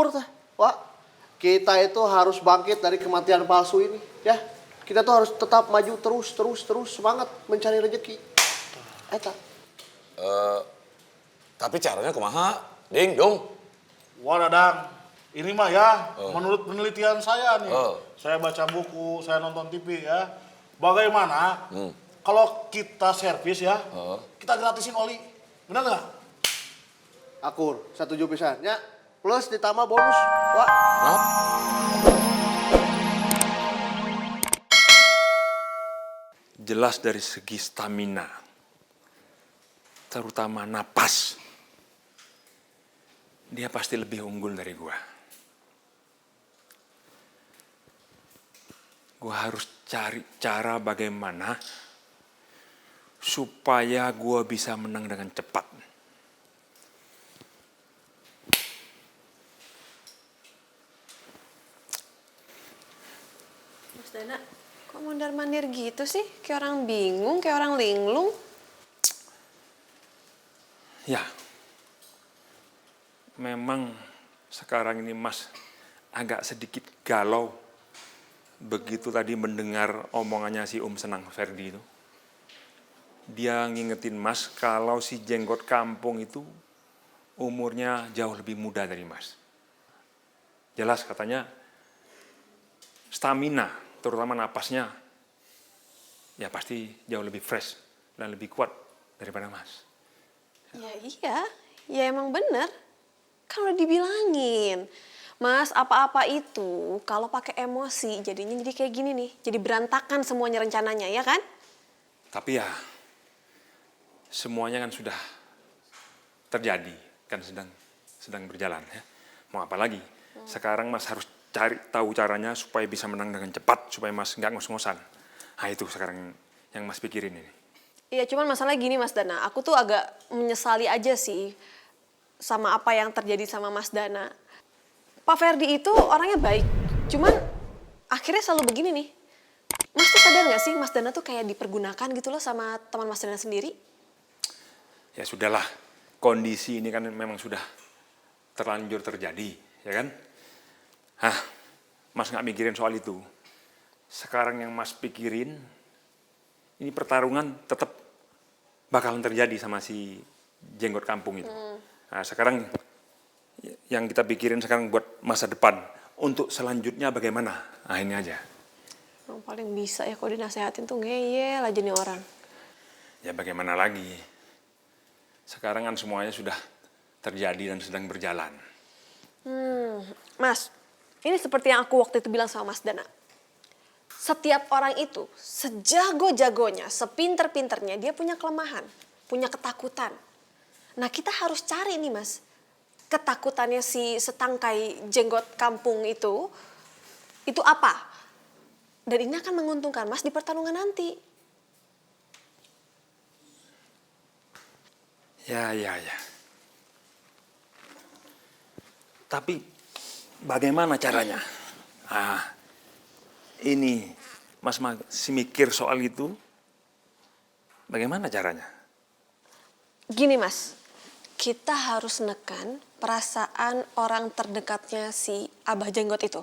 akur teh. Wah, kita itu harus bangkit dari kematian palsu ini, ya. Kita tuh harus tetap maju terus semangat mencari rezeki. Eta. Tapi caranya kumaha? Ding, Dong. Wah Dadang, ini mah ya menurut penelitian saya nih. Saya baca buku, saya nonton TV ya. Bagaimana kalau kita servis ya, kita gratisin oli. Benar nggak? Akur, 1 pisan, ya. Plus ditambah bonus. Wah. Jelas dari segi stamina, terutama napas, dia pasti lebih unggul dari gua. Gua harus cari cara bagaimana supaya gua bisa menang dengan cepat. Mas Dana, kok mondar-mandir gitu sih? Kayak orang bingung, kayak orang linglung. Ya, memang sekarang ini Mas agak sedikit galau. Begitu tadi mendengar omongannya si Senang Ferdi itu. Dia ngingetin Mas kalau si jenggot kampung itu umurnya jauh lebih muda dari Mas. Jelas katanya stamina, terutama napasnya, ya pasti jauh lebih fresh dan lebih kuat daripada Mas. Ya iya, ya emang bener. Kan udah dibilangin. Mas, apa-apa itu kalau pakai emosi jadinya jadi kayak gini nih. Jadi berantakan semuanya rencananya, ya kan? Tapi ya, semuanya kan sudah terjadi, kan sedang berjalan ya. Mau apa lagi? Sekarang Mas harus cari tahu caranya supaya bisa menang dengan cepat, supaya Mas nggak ngos-ngosan. Nah itu sekarang yang Mas pikirin ini. Iya, cuman masalahnya gini Mas Dana. Aku tuh agak menyesali aja sih sama apa yang terjadi sama Mas Dana. Pak Ferdi itu orangnya baik, cuman akhirnya selalu begini nih. Mas tuh sadar gak sih Mas Dana tuh kayak dipergunakan gitu loh sama teman Mas Dana sendiri? Ya sudahlah, kondisi ini kan memang sudah terlanjur terjadi, ya kan? Mas nggak mikirin soal itu. Sekarang yang Mas pikirin, ini pertarungan tetap bakalan terjadi sama si jenggot kampung itu. Nah sekarang yang kita pikirin sekarang buat masa depan. Untuk selanjutnya bagaimana? Nah ini aja. Yang paling bisa ya kalau dinasehatin tuh ngeyel aja nih orang. Ya bagaimana lagi? Sekarang kan semuanya sudah terjadi dan sedang berjalan. Mas, ini seperti yang aku waktu itu bilang sama Mas Dana. Setiap orang itu sejago-jagonya, sepinter-pinternya, dia punya kelemahan, punya ketakutan. Nah kita harus cari nih Mas, ketakutannya si setangkai jenggot kampung itu apa? Dan ini akan menguntungkan Mas di pertarungan nanti. Ya. Tapi bagaimana caranya? Ini Mas masih mikir soal itu. Bagaimana caranya? Gini Mas, kita harus nekan perasaan orang terdekatnya si Abah Jenggot itu.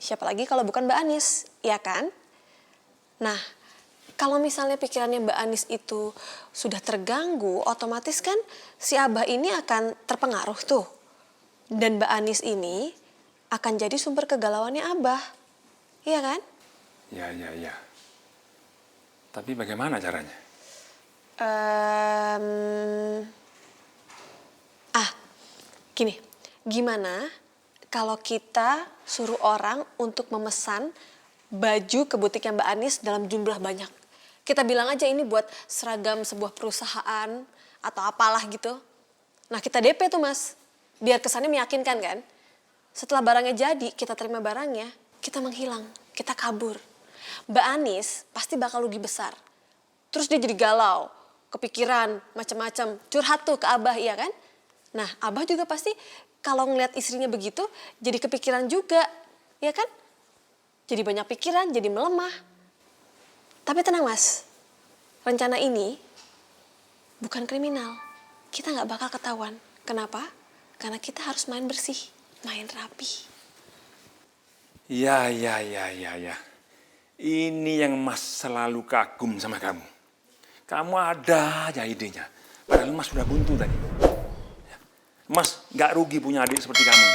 Siapa lagi kalau bukan Mbak Anis, ya kan? Nah, kalau misalnya pikirannya Mbak Anis itu sudah terganggu, otomatis kan si Abah ini akan terpengaruh tuh. Dan Mbak Anis ini akan jadi sumber kegalauannya Abah. Iya kan? Ya. Tapi bagaimana caranya? Gini, gimana kalau kita suruh orang untuk memesan baju ke butiknya Mbak Anis dalam jumlah banyak? Kita bilang aja ini buat seragam sebuah perusahaan atau apalah gitu. Nah kita DP tuh Mas, biar kesannya meyakinkan kan. Setelah barangnya jadi, kita terima barangnya, kita menghilang, kita kabur. Mbak Anis pasti bakal rugi besar. Terus dia jadi galau, kepikiran, macam-macam, curhat tuh ke Abah, iya kan? Nah, Abah juga pasti kalau ngeliat istrinya begitu, jadi kepikiran juga, ya kan? Jadi banyak pikiran, jadi melemah. Tapi tenang Mas, rencana ini bukan kriminal. Kita nggak bakal ketahuan. Kenapa? Karena kita harus main bersih. main rapi. Ya. Ini yang Mas selalu kagum sama kamu. Kamu ada aja idenya. Padahal Mas sudah buntu tadi. Mas nggak rugi punya adik seperti kamu.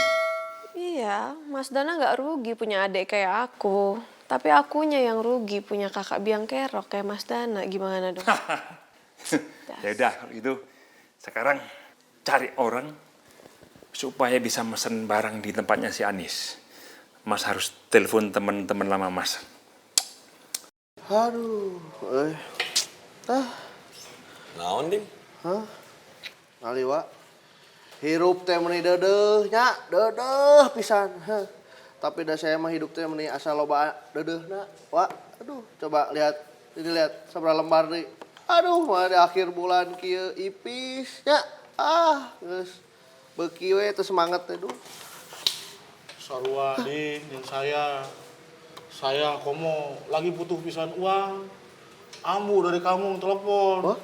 Iya, Mas Dana nggak rugi punya adik kayak aku. Tapi akunya yang rugi punya kakak biang kerok kayak Mas Dana. Gimana dong? Ya udah kalau gitu. Sekarang cari orang supaya bisa mesen barang di tempatnya si Anis. Mas harus telepon teman-teman lama Mas. Aduh, Naon, Ding? Ngali wa. Hirup teh meuni deudeuh nya, deudeuh pisan. Tapi da saya mah hidup teh meuni asa loba deudeuhna. Wa, aduh, coba lihat. Ini lihat sabaraha lembar deui. Aduh, mah di akhir bulan kieu ipis nya. Geus beuki we teu semangat teh duh. Sarua Ding jeung saya komo lagi butuh pisan uang. Ambu dari kamu telepon. Wah?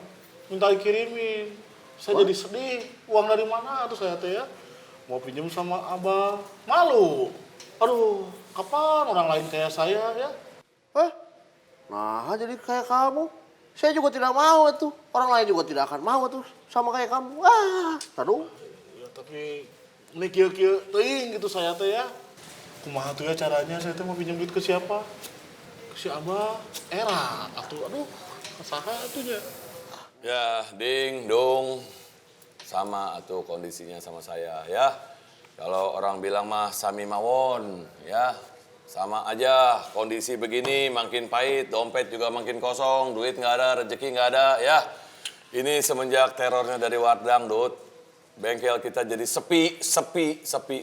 Minta dikirimin. Saya jadi sedih. Uang dari mana tuh saya teh ya? Mau pinjam sama Abah. Malu. Aduh, kapan orang lain kayak saya ya? Nah, jadi kayak kamu. Saya juga tidak mau tuh. Orang lain juga tidak akan mau tuh sama kayak kamu. Aduh. Ya tapi ini kieu-kieu teuing gitu saya teh ya. Kumaha tuh ya caranya saya teh mau pinjam duit ke siapa? Ke si Abah. Aduh, saha atunya. Ya, Ding, Dong. Sama atuh kondisinya sama saya ya. Kalau orang bilang mah sami mawon ya. Sama aja kondisi begini makin pahit, dompet juga makin kosong, duit nggak ada, rezeki nggak ada ya. Ini semenjak terornya dari Wardang, Dut. Bengkel kita jadi sepi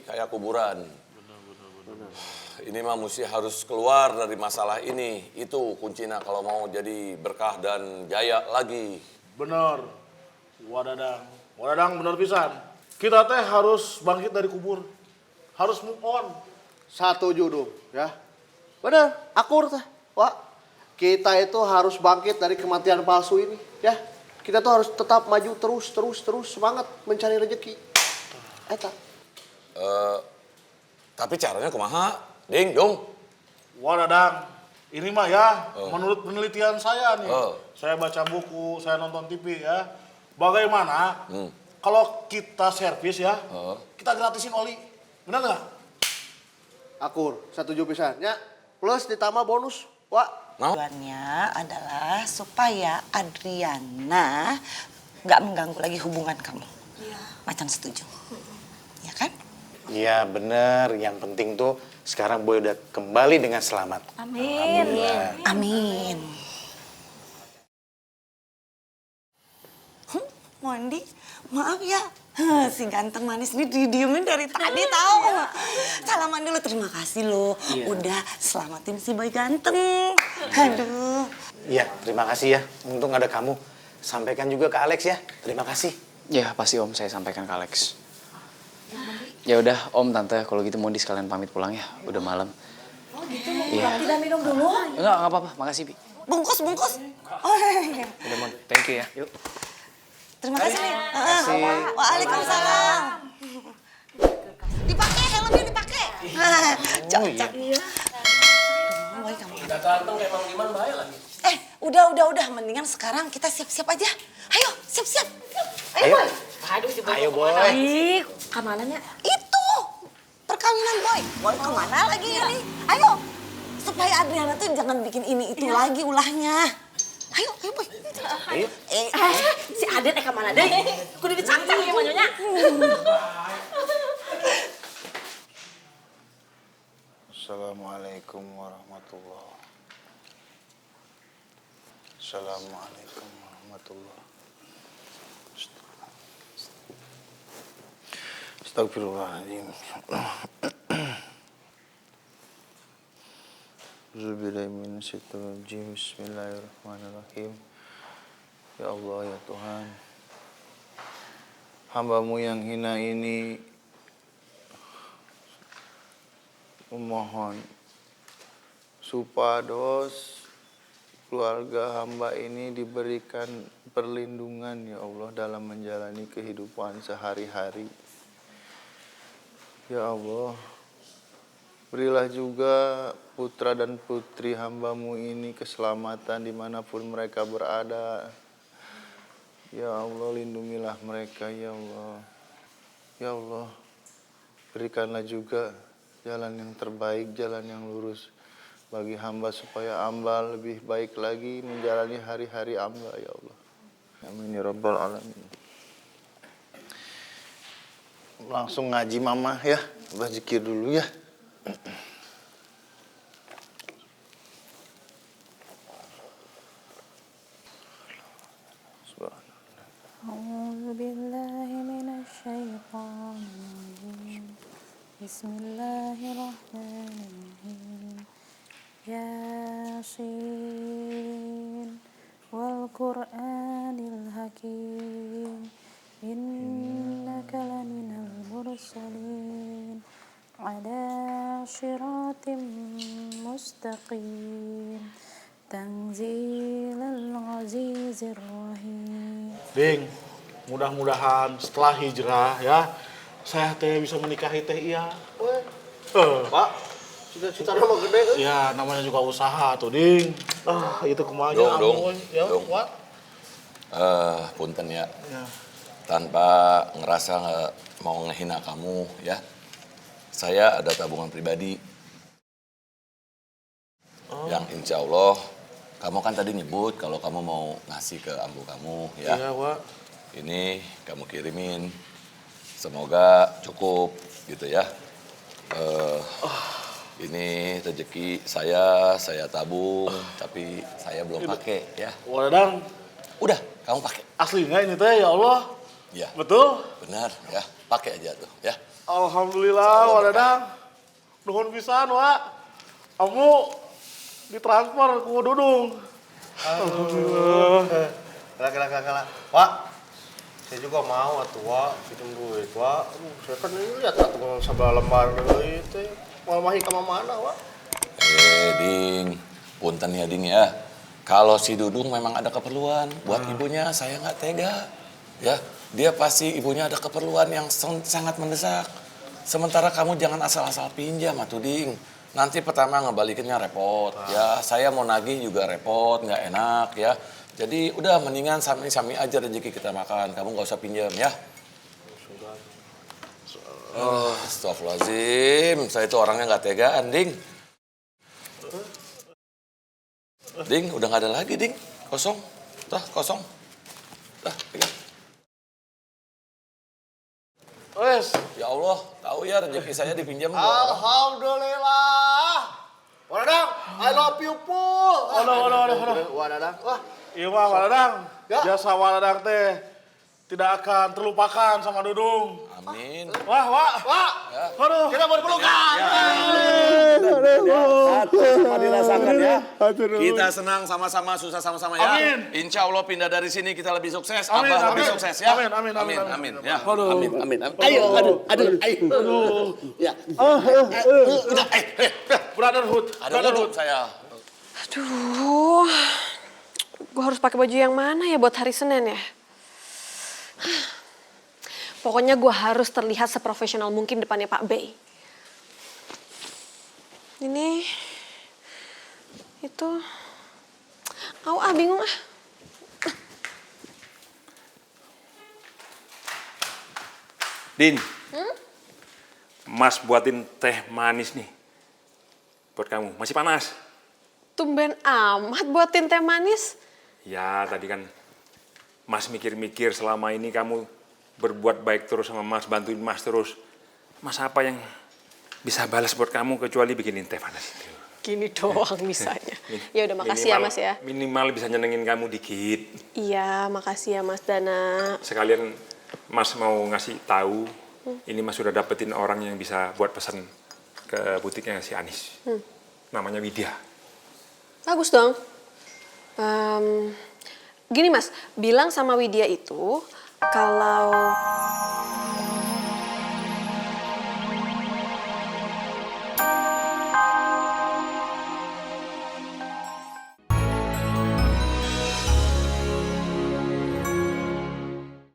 kayak kuburan. Ini mah mesti harus keluar dari masalah ini. Itu kuncinya kalau mau jadi berkah dan jaya lagi. Bener. Wadadang bener pisan. Kita teh harus bangkit dari kubur. Harus move on. Satu judul ya. Bener, akur teh. Wah, kita itu harus bangkit dari kematian palsu ini ya. Kita tuh harus tetap maju terus semangat mencari rezeki. Eta. Tapi caranya kumaha? Ding, Dong. Wadadang. Ini mah ya, menurut penelitian saya nih. Saya baca buku, saya nonton TV ya. Bagaimana kalau kita servis ya, kita gratisin oli. Benar nggak? Akur, setuju pisan ya. Plus ditambah bonus. Wah, Tujuannya adalah supaya Adriana nggak mengganggu lagi hubungan kamu. Macan setuju, ya kan? Iya bener, yang penting tuh sekarang Boy udah kembali dengan selamat. Amin. Amin. Mondi, maaf ya. Si ganteng manis ini didiemin dari tadi tahu. Salaman dulu, terima kasih lo. Udah selamatin si boy ganteng. Aduh. Iya, terima kasih ya. Untung ada kamu. Sampaikan juga ke Alex ya. Terima kasih. Ya pasti Om, saya sampaikan ke Alex. Ya udah Om, Tante, kalau gitu Mondi sekalian pamit pulang ya. Udah malam. Oh gitu, Iya. tidak minum dulu? Enggak apa-apa. Makasih, Bi. Bungkus. Udah, Mon. Thank you ya. Yuk. Terima kasih nih. Waalaikumsalam. Dipakai helmnya dipakai. Cocok. Boy kamu. Udah ganteng emang gimana bahaya lagi. Udah. Mendingan sekarang kita siap-siap aja. Ayo, siap-siap. Ayo, Boy. Aduh si Ayo Boy. Ih, kemananya? Itu. Perkawinan Boy. Boy kemana lagi ini? Ayo. Supaya Adriana tuh jangan bikin ini itu lagi ulahnya. Ayo Boy. Ayo. Si Aden kemana deh? Kudu dicangcang ya manyonya. Assalamualaikum warahmatullahi. Assalamualaikum warahmatullahi. Astagfirullahaladzim. Bismillahirrahmanirrahim. Ya Allah ya Tuhan, hamba-Mu yang hina ini memohon supados keluarga hamba ini diberikan perlindungan ya Allah dalam menjalani kehidupan sehari-hari. Ya Allah, berilah juga putra dan putri hambamu ini keselamatan dimanapun mereka berada. Ya Allah, lindungilah mereka, ya Allah. Ya Allah, berikanlah juga jalan yang terbaik, jalan yang lurus bagi hamba supaya hamba lebih baik lagi menjalani hari-hari hamba, ya Allah. Amin ya rabbal alamin. Langsung ngaji mama ya, berzikir dulu ya. أعوذ بالله من الشيطان الرجيم بسم الله الرحمن الرحيم ياسين والقرآن الحكيم إنك لمن المرسلين على صراط مستقيم تنزيل العزيز الرحيم. Ding, mudah-mudahan setelah hijrah ya, saya teh bisa menikahi teh iya. Pak, cita-cita nama gede. Ya namanya juga usaha tuh Ding. Itu kemana Dong. ya, Pak. Punten ya. Ya. Tanpa ngerasa mau ngehina kamu ya. Saya ada tabungan pribadi. Yang insya Allah, kamu kan tadi nyebut kalau kamu mau ngasih ke ambu kamu ya. Iya, Pak. Ini kamu kirimin. Semoga cukup gitu ya. Ini rezeki saya tabung, tapi saya belum pakai ya. Wadadang, Udah, kamu pakai. asli nggak ini teh ya Allah? Ya, Betul? benar ya. Pakai aja tuh ya. Alhamdulillah, Wadadang. Nuhun pisan, Wak. Kamu ditransfer ke Dudung. Alhamdulillah. Kala. Pak, saya juga mau atuh, Wak. Pinjem duit, Wak. Saya kan ini lihat atuh sabar lembar deui teh. Mau mahi ka mana, Wak? Ding. Punten ya, Ding ya. Kalau si Dudung memang ada keperluan buat ibunya, saya nggak tega. Ya, dia pasti ibunya ada keperluan yang sangat mendesak. Sementara kamu jangan asal-asal pinjam atuh, Ding. Nanti pertama ngebalikinnya repot, ya. Saya mau nagih juga repot, nggak enak, ya. Jadi udah mendingan sami-sami aja rezeki kita makan. Kamu nggak usah pinjam, ya. Astagfirullahaladzim, saya itu orangnya nggak tegaan, Ding. Ding, udah nggak ada lagi, Ding. Kosong. Dah, kosong. Dah, pegang. Wes, Ya Allah, tahu ya rezeki saya dipinjam dua orang. Alhamdulillah. Wadadang, I love you, Pul. Waduh. Wadadang, wah. Iya mah, Wadadang. Ya. Jasa Wadadang teh tidak akan terlupakan sama Dudung. Amin. Wah, Wak. Aduh. Kita mau dipelukan. Sama dirasakan ya. Kita senang sama-sama, susah sama-sama ya. Amin. Insya Allah pindah dari sini kita lebih sukses. Amin, Abah lebih amin. sukses ya. Amin. Ya. Aduh. Amin. Ayo, aduh. Ya. Udah, Brotherhood. ada dulu saya. Aduh, gue harus pakai baju yang mana ya buat hari Senin ya? Pokoknya gue harus terlihat seprofesional mungkin depannya Pak Bey. Ini, itu, bingung ah. Din, Mas buatin teh manis nih buat kamu. Masih panas? Tumben amat buatin teh manis. Ya, tadi kan Mas mikir-mikir selama ini kamu berbuat baik terus sama Mas, bantuin Mas terus. Mas apa yang bisa balas buat kamu kecuali bikinin teh panas itu? Gini doang misalnya. Ya udah makasih ya Mas ya. Minimal bisa nyenengin kamu dikit. Iya, makasih ya Mas Dana. Sekalian Mas mau ngasih tahu, ini Mas sudah dapetin orang yang bisa buat pesan ke butiknya si Anis. Namanya Widya. Bagus dong. Gini Mas, bilang sama Widya itu kalau